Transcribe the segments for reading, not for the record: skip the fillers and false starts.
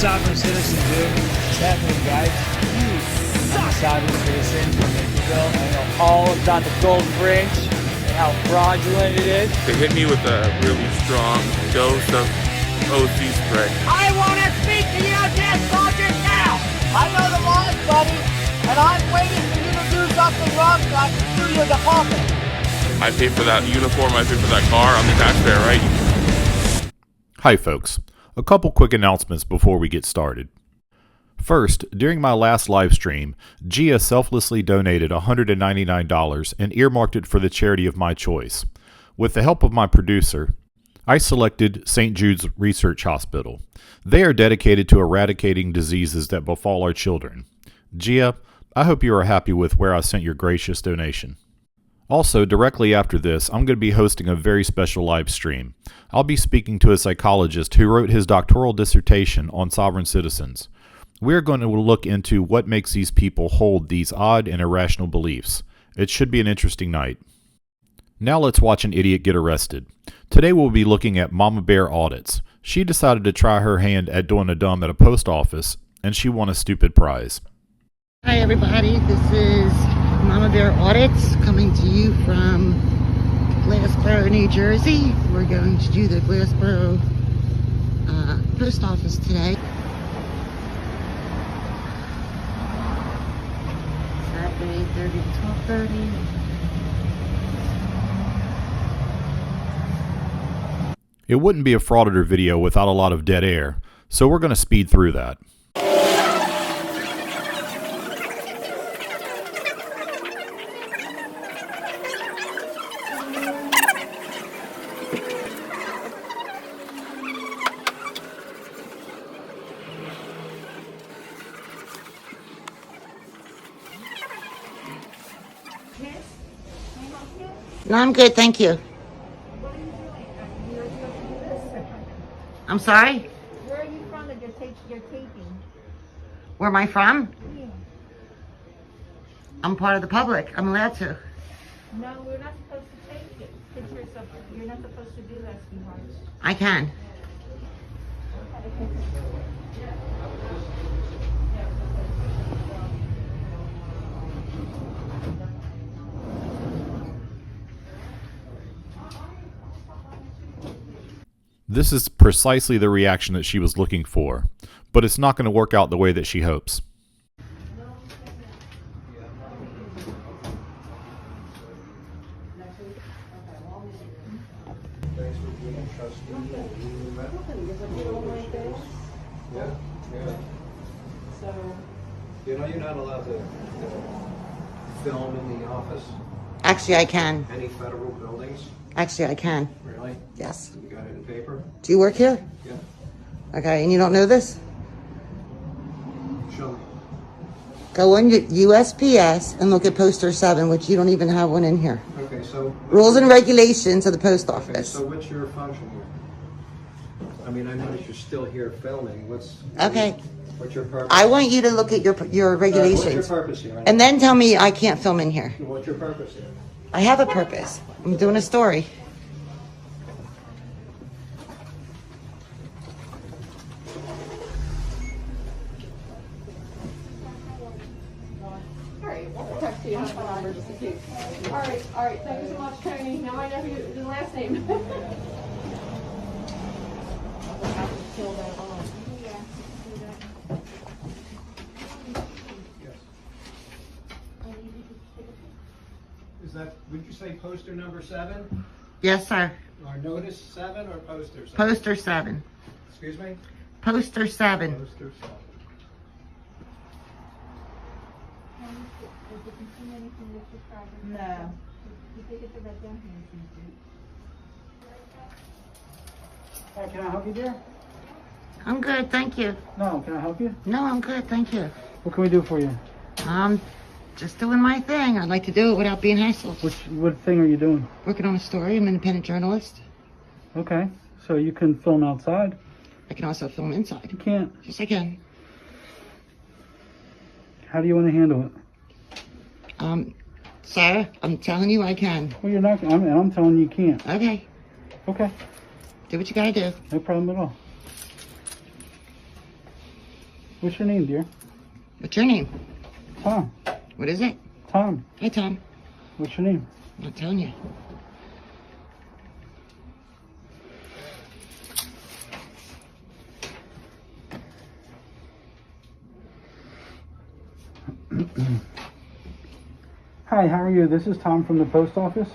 sovereign citizen, dude. What's happening, guys? You suck. Sovereign citizen from Israel. I know all about the gold fringe and how fraudulent it is. They hit me with a really strong dose of OC spray. I want to speak to you, dead soldiers, now! I know the laws, buddy, and I'm waiting for you to do something wrong so I can sue your department. I pay for that uniform, I pay for that car, I'm the taxpayer, right? Hi folks, a couple quick announcements before we get started. First, during my last live stream, Gia selflessly donated $199 and earmarked it for the charity of my choice. With the help of my producer, I selected St. Jude's Research Hospital. They are dedicated to eradicating diseases that befall our children. Gia, I hope you are happy with where I sent your gracious donation. Also, directly after this, I'm going to be hosting a very special live stream. I'll be speaking to a psychologist who wrote his doctoral dissertation on sovereign citizens. We're going to look into what makes these people hold these odd and irrational beliefs. It should be an interesting night. Now let's watch an idiot get arrested. Today we'll be looking at Mama Bear audits. She decided to try her hand at doing a dumb at a post office, and she won a stupid prize. Hi everybody, this is Mama Bear Audits coming to you from Glassboro, New Jersey. We're going to do the Glassboro post office today. Saturday 8:30 to 12:30. It wouldn't be a frauditor video without a lot of dead air, so we're going to speed through that. No, I'm good, thank you. I'm sorry? Where are you from that you're taping? Where am I from? Yeah. I'm part of the public. I'm allowed to. No, we're not supposed to tape it. You're not supposed to do that, sweetheart. I can. This is precisely the reaction that she was looking for, but it's not going to work out the way that she hopes. You know, you're not allowed to film in the office, Actually, I can. any federal buildings. Actually, I can. Really? Yes. You got it in paper? Do you work here? Yeah. Okay, and you don't know this? Show me. Go on your USPS and look at poster 7, which you don't even have one in here. Okay, so. Rules and regulations of the post Okay, office. so what's your function here? I mean, I notice you're still here filming. Okay. What's your purpose? I want you to look at your What's your regulations. purpose here? And then tell me I can't film in here. What's your purpose here? I have a purpose. I'm doing a story. All right, thank you so much, Tony. Now I know your last name. Is that, would you say poster number 7? Yes, sir. Or notice 7 or poster 7? Poster 7. Excuse me? Poster 7. Poster 7. No. Hi, can I help you, dear? I'm good, thank you. No, can I help you? No, I'm good, thank you. What can we do for you? Just doing my thing. I'd like to do it without being hassled. What thing are you doing? Working on a story. I'm an independent journalist. Okay, so you can film outside. I can also film inside. You can't. Yes, I can. How do you want to handle it? Sir, I'm telling you I can. Well, you're not, I'm telling you you can't. Okay. Okay, Do what you gotta do. no problem at all. What's your name, dear? What's your name? Tom. What is it? Tom. Hey, Tom. What's your name? I'm not telling you. Hi, how are you? This is Tom from the post office.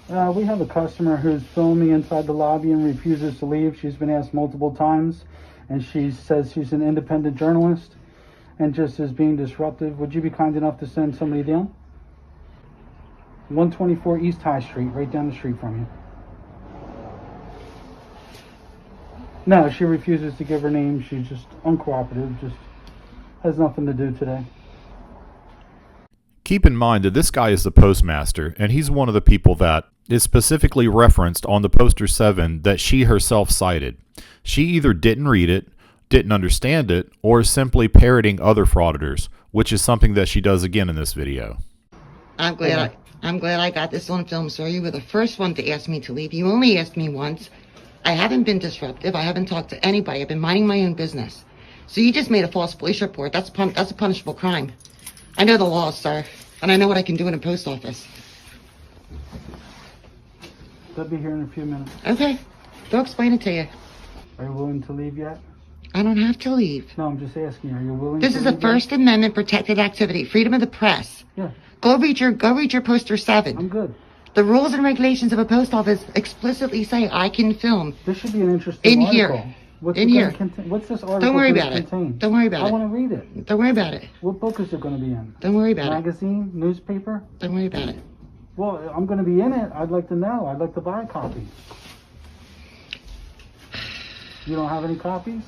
We have a customer who's filming inside the lobby and refuses to leave. She's been asked multiple times, and she says she's an independent journalist and just is being disruptive. Would you be kind enough to send somebody down? 124 East High Street, right down the street from you. No, she refuses to give her name. She's just uncooperative, just has nothing to do today. Keep in mind that this guy is the postmaster, and he's one of the people that is specifically referenced on the poster 7 that she herself cited. She either didn't read it, didn't understand it, or is simply parroting other frauditors, which is something that she does again in this video. I'm glad I got this on film, sir. You were the first one to ask me to leave. You only asked me once. I haven't been disruptive. I haven't talked to anybody. I've been minding my own business. So you just made a false police report. That's a punishable crime. I know the laws, sir, and I know what I can do in a post office. They'll be here in a few minutes. Okay, they'll explain it to you. Are you willing to leave yet? I don't have to leave. No, I'm just asking. Are you willing This to is leave a yet? First Amendment protected activity, freedom of the press. Yeah, Go read your poster 7. I'm good. The rules and regulations of a post office explicitly say I can film. This should be an interesting In article. here. What's In it gonna here. contain? What's this article Don't worry gonna about it. contain? Don't worry about I it. want to read it. Don't worry about it. What book is it going to be in? Don't worry about it. Magazine? Newspaper? Don't worry about it. Well, I'm going to be in it. I'd like to know. I'd like to buy a copy. You don't have any copies?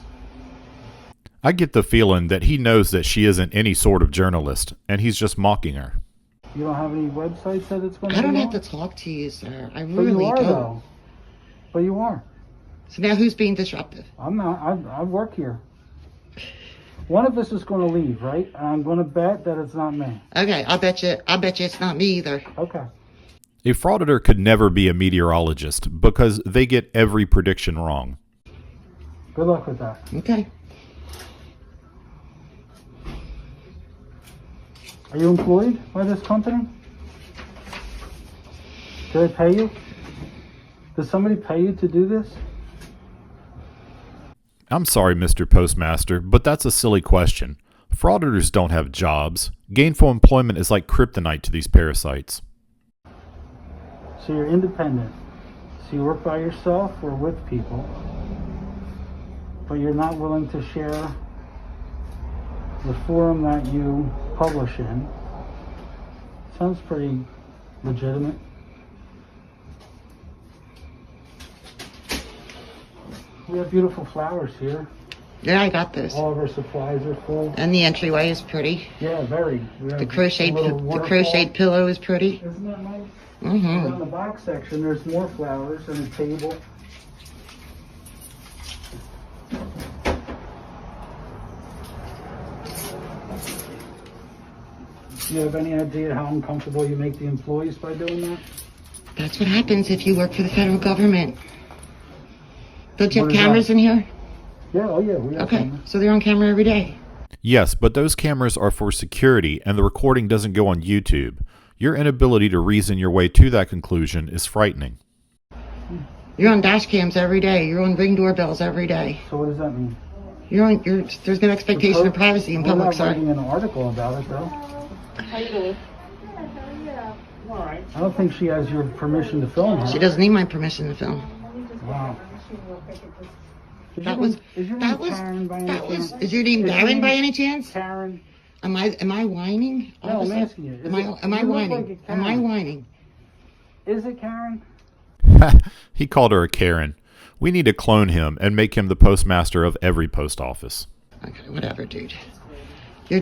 I get the feeling that he knows that she isn't any sort of journalist, and he's just mocking her. You don't have any websites that it's going to I be don't on? have to talk to you, sir. I But really you are, don't. though. But you are. So now who's being disruptive? I'm not. I work here. One of us is going to leave, right? I'm going to bet that it's not me. Okay, I bet you it's not me either. Okay. A frauditor could never be a meteorologist because they get every prediction wrong. Good luck with that. Okay. Are you employed by this company? Do they pay you? Does somebody pay you to do this? I'm sorry, Mr. Postmaster, but that's a silly question. Frauditors don't have jobs. Gainful employment is like kryptonite to these parasites. So you're independent. So you work by yourself or with people, but you're not willing to share the forum that you publish in. Sounds pretty legitimate. We have beautiful flowers here. Yeah, I got those. All of our supplies are full. And the entryway is pretty. Yeah, very. We have The crocheted a little waterfall. pillow is pretty. Isn't that nice? Mm-hmm. In the box section, there's more flowers and a table. Do you have any idea how uncomfortable you make the employees by doing that? That's what happens if you work for the federal government. Don't you What have is cameras that? in here? Yeah, oh yeah, we have Okay, cameras. so they're on camera every day. Yes, but those cameras are for security and the recording doesn't go on YouTube. Your inability to reason your way to that conclusion is frightening. You're on dash cams every day. You're on Ring doorbells every day. So what does that mean? There's no expectation of privacy in We're public, not sir. writing an article about it, though. How you doing? All right. I don't think she has your permission to film her. She doesn't need my permission to film. Wow. Is your name Karen by any chance? Is your name Is your Darren name by any chance? Karen? Am I whining? No, I'm officer? asking you. Am I You look like whining? a Am I Karen. whining? Is it Karen? He called her a Karen. We need to clone him and make him the postmaster of every post office. Okay, whatever, dude. You're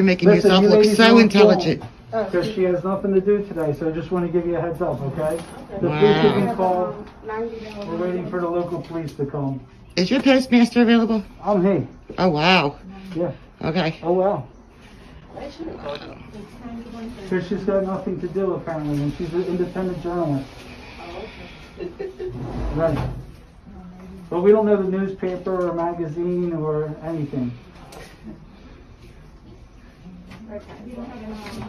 making Listen, yourself you look ladies so don't intelligent. Because she has nothing to do today, so I just want to give you a heads up, okay? The Wow. police have been called. We're waiting for the local police to come. Is your postmaster available? I'm he. Oh, wow. Yeah. Okay. Oh, well. Because she's got nothing to do, apparently, and she's an independent journalist. Right. But we don't know the newspaper or magazine or anything. Okay. You don't have any money?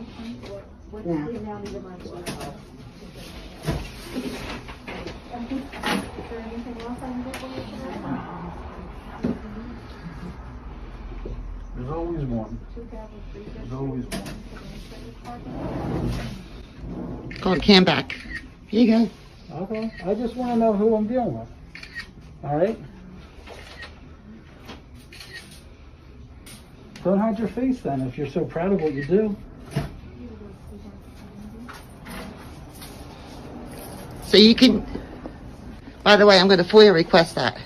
What's Yeah. the amount of the money? Is there anything else I can get for you today? There's always one. 2003. There's always one. Called Cam back. Here you go. Okay. I just want to know who I'm dealing with. All right? Don't hide your face then if you're so proud of what you do. So you can, by the way, I'm going to FOIA request that.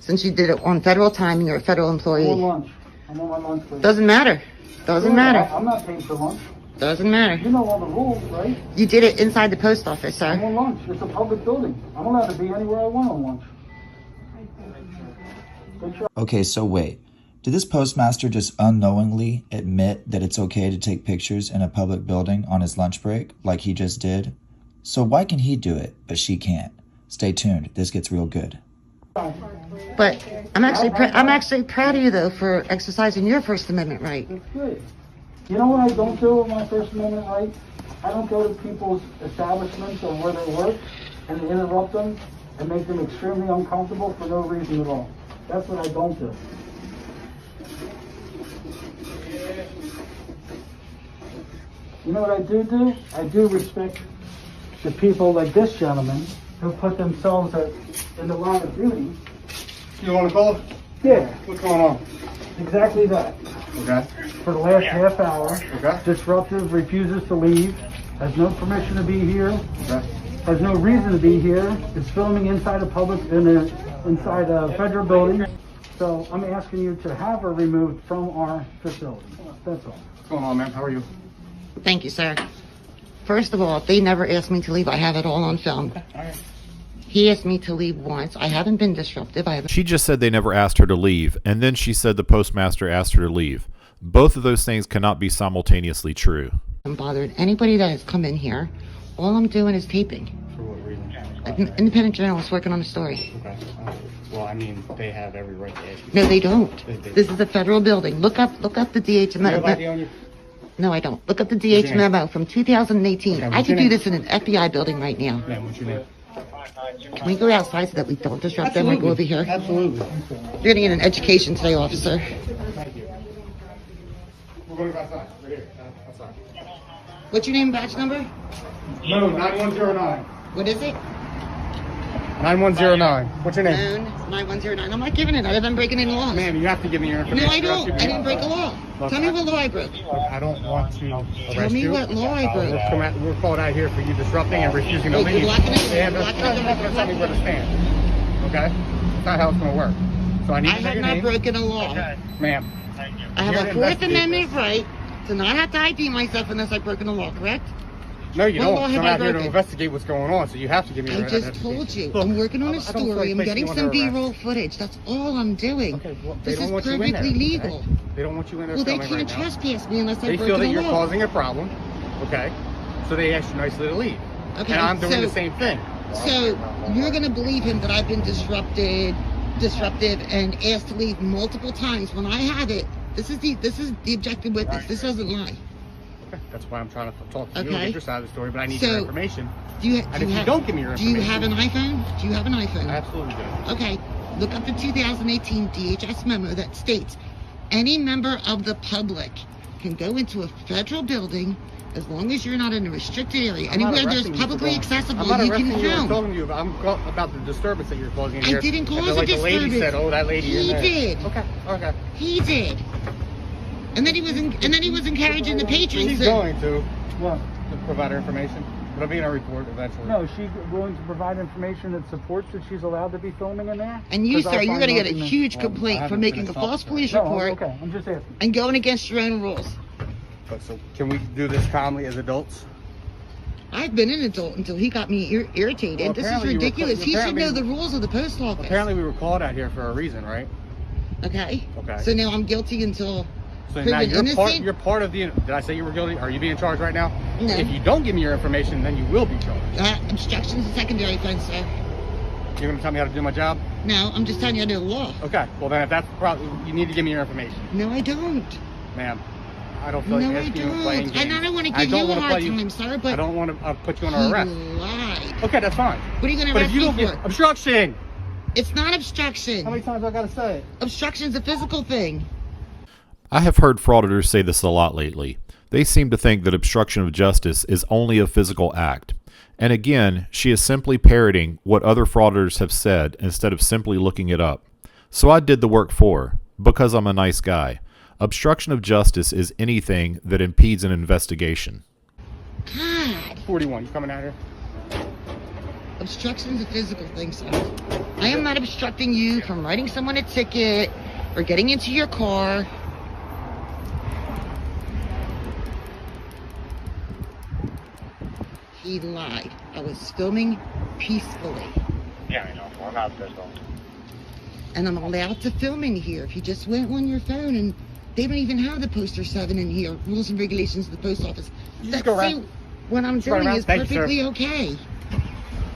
Since you did it on federal time and you're a federal I'm on employee. lunch. I'm on my lunch break. Doesn't matter. Doesn't matter. I'm not paid for lunch. Doesn't matter. You know all the rules, right? You did it inside the post office, I'm sir. on lunch. It's a public building. I'm allowed to be anywhere I want on lunch. Good job. Okay, so wait. Did this postmaster just unknowingly admit that it's okay to take pictures in a public building on his lunch break, like he just did? So why can he do it, but she can't? Stay tuned. This gets real good. But I'm actually proud of you though for exercising your First Amendment right. That's good. You know what I don't do with my First Amendment right? I don't go to people's establishments or where they work and interrupt them and make them extremely uncomfortable for no reason at all. That's what I don't do. You know what I do? I do respect the people like this gentleman who put themselves in the line of duty. You want to call? Yeah, What's going on? exactly that. Okay. For the last half hour, Okay. disruptive, refuses to leave, has no permission to be here, Okay. has no reason to be here, is filming inside inside a federal building. So I'm asking you to have her removed from our facility. That's all. What's going on, ma'am? How are you? Thank you, sir. First of all, they never asked me to leave. I have it all on film. He asked me to leave once. I haven't been disruptive. She just said they never asked her to leave, and then she said the postmaster asked her to leave. Both of those things cannot be simultaneously true. I'm bothered. Anybody that has come in here, all I'm doing is taping. For what reason? An independent journalist working on a story. Okay. Well, I mean, they have every right to ask you. No, they don't. They- This is a federal building. Look up the DH You have ID memo. on you? No, I don't. Look up the What's DH your name? memo from 2018. Okay, I what's could your do name? this in an FBI building right now. Ma'am, what's your name? Can we go outside so that we don't disrupt them? We go over here. Absolutely. You're gonna get an education today, officer. Thank you. We're going to go outside. Right here. Outside. What's your name, badge number? No, 9109. What is it? 9109. What's your name? Phone 9109. I'm not giving it. I've been breaking any laws. Ma'am, you have to give me your No, information. I don't. I didn't break a law. Look, Tell me what law I broke. I don't want to arrest Tell me you. what law I broke. We're called out here for you disrupting and refusing to Oh, leave. you're blocking it? Yeah, You're that's blocking not it? going to tell me where to stand. Okay? That's not how it's going to work. So I need I to know have your not name. broken a law. Ma'am. I have You're a an Fourth investigator. Amendment right to not have to ID myself unless I've broken a law, correct? No, you What don't. law have I'm I out here to broken? investigate what's going on, so you have to give me I your just told you. Look, I'm working on a I don't feel story. like I'm placing getting you some under arrest. B-roll footage. That's all I'm doing. Okay, well, they This don't is want you in there. perfectly legal. Okay? They don't want you in there Well, they filming can't right now. trespass me unless They I've feel broken that a you're law. causing a problem, okay? So they ask you nicely to leave. Okay, And I'm doing so- the same thing. So you're gonna believe him that I've been disruptive, and asked to leave multiple times when I have it. This is the objective witness. This doesn't lie. Okay, that's why I'm trying to talk to you and Okay. get your side of the story, but I need So, your information. Do you, And if you don't give me your do you information- have an iPhone? Do you have an iPhone? I absolutely do. Okay, look up the 2018 DHS memo that states any member of the public can go into a federal building as long as you're not in a restricted area. I'm not Anywhere there's arresting you for publicly going- accessible, I'm not you can arresting you. I'm film. talking to you about the disturbance that you're causing in I here. didn't cause And a like the lady disturbance. said, oh, that lady He in there. did. Okay. He did. And then he was encouraging the patrons She's to. going to What? provide her information. It'll be in a report eventually. No, is she willing to provide information that supports that she's allowed to be filming in there? And you, 'Cause I sir, you're find going to get a nothing that- huge I complaint for haven't making a finished false off, police No, report okay, I'm just asking. and going against your own rules. But so can we do this calmly as adults? I've been an adult until he got me irritated. Well, this is apparently you were ridiculous. He should apparently- know the rules of the post office. Apparently we were called out here for a reason, right? Okay. Okay. So now I'm guilty until So proven now innocent. you're part of the. Did I say you were guilty? Are you being charged right now? No. If you don't give me your information, then you will be charged. Obstruction is a secondary offense, sir. You're gonna tell me how to do my job? No, I'm just telling you I know the law. Okay, well then if that's the problem, you need to give me your information. No, I don't. Ma'am, I don't feel like No, I asking you and playing don't. games. And I don't want to I give don't you a wanna hard play you- time, sir, but I don't want to put you he under arrest. lied. Okay, that's fine. What are you going to But arrest if you me don't for? get obstruction. It's not obstruction. How many times I gotta say it? Obstruction's a physical thing. I have heard frauditors say this a lot lately. They seem to think that obstruction of justice is only a physical act. And again, she is simply parroting what other frauditors have said instead of simply looking it up. So I did the work for her, because I'm a nice guy. Obstruction of justice is anything that impedes an investigation. God. 41, you coming out here? Obstruction's a physical thing, sir. I am not obstructing you from writing someone a ticket or getting into your car. He lied. I was filming peacefully. Yeah, I know. Well, I'm not pissed off. And I'm allowed to film in here. If you just went on your phone, and they don't even have the poster 7 in here, rules and regulations of the post office. You That's just go around. what I'm Just go doing around. is Thank you, sir. perfectly okay.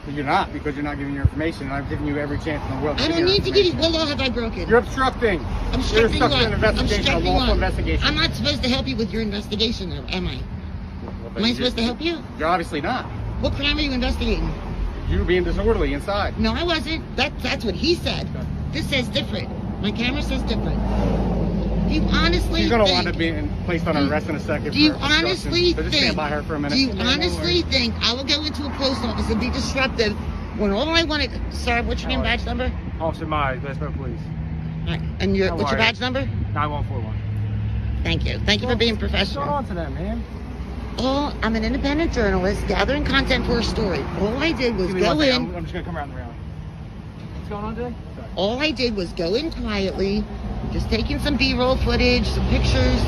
But you're not, because you're not giving your information, and I've given you every chance in the world to I give don't your need to give you. information. What law have I broken? You're obstructing. I'm You're obstructing obstructing what? an investigation, a Obstructing lawful what? investigation. I'm not supposed to help you with your investigation, though, am I? Am I supposed to help you? You're obviously not. What crime are you investigating? You being disorderly inside. No, I wasn't. That's what he said. This says different. My camera says different. Do you honestly She's gonna think? wind up being placed on arrest in a second. Do you for obstruction. honestly So just think? stand by her for a minute. Do you honestly think I will go into a post office and be disruptive when all I want to? Sir, what's your name, badge number? Officer Myers, Westboro Police. All right. And your How what's your are you? badge number? 9141. Thank you. Thank you for being professional. What's going on to them, man? Oh, I'm an independent journalist gathering content for a story. All I did was Give me go one second. in. I'm just gonna come around the railing. What's going on today? All I did was go in quietly, just taking some B-roll footage, some pictures,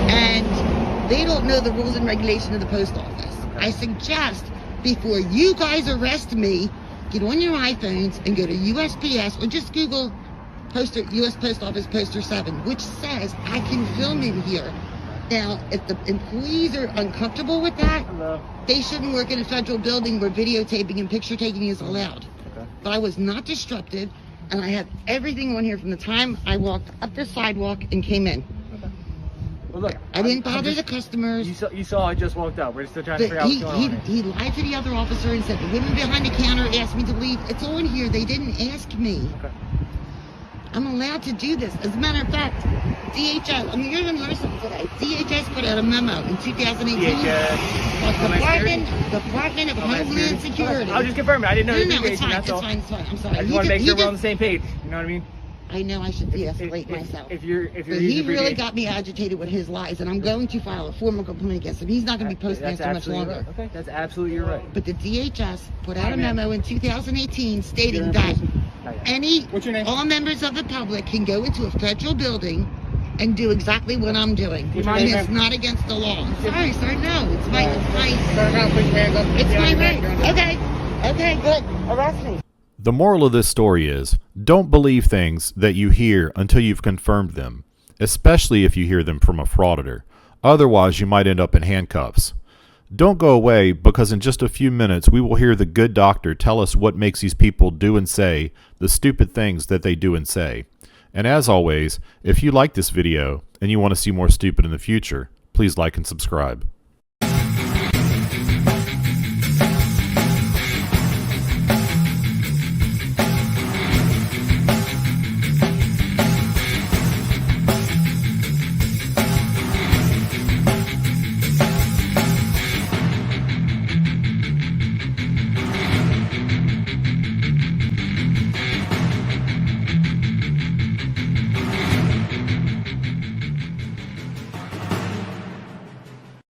and they don't know the rules and regulations of the post office. I suggest before you guys arrest me, get on your iPhones and go to USPS or just Google U.S. Post Office Poster 7, which says I can film in here. Now, if the employees are uncomfortable with that, they shouldn't work in a federal building where videotaping and picture taking is allowed. Okay. But I was not disruptive, and I had everything on here from the time I walked up the sidewalk and came in. Well, look, I didn't bother the customers. You saw I just walked out. We're still trying to figure But out what's going on here. he lied to the other officer and said the women behind the counter asked me to leave. It's on here. They didn't ask me. Okay. I'm allowed to do this. As a matter of fact, DHS, I mean, you're going to learn something today. DHS put out a memo in 2018. Department of Homeland Security. I was just confirming. I didn't know. No, it's fine. It's fine. It's fine. I'm sorry. I just want to make sure we're on the same page. You know what I mean? I know I should de-escalate myself. If you're But he really got me agitated with his lies, and I'm going to file a formal complaint against him. He's not going to be postmaster much longer. Right. Okay, that's absolutely you're right. But the DHS put out a memo in 2018 stating that What's your name? all members of the public can go into a federal building and do exactly what I'm doing. What's your And name, it's ma'am? not against the law. Sorry, sir, no. It's my Turn around, put your hands up. it's Yeah, my you're right. good. Okay, good. Arrest me. The moral of this story is, don't believe things that you hear until you've confirmed them, especially if you hear them from a frauditor. Otherwise, you might end up in handcuffs. Don't go away, because in just a few minutes we will hear the good doctor tell us what makes these people do and say the stupid things that they do and say. And as always, if you like this video and you want to see more stupid in the future, please like and subscribe.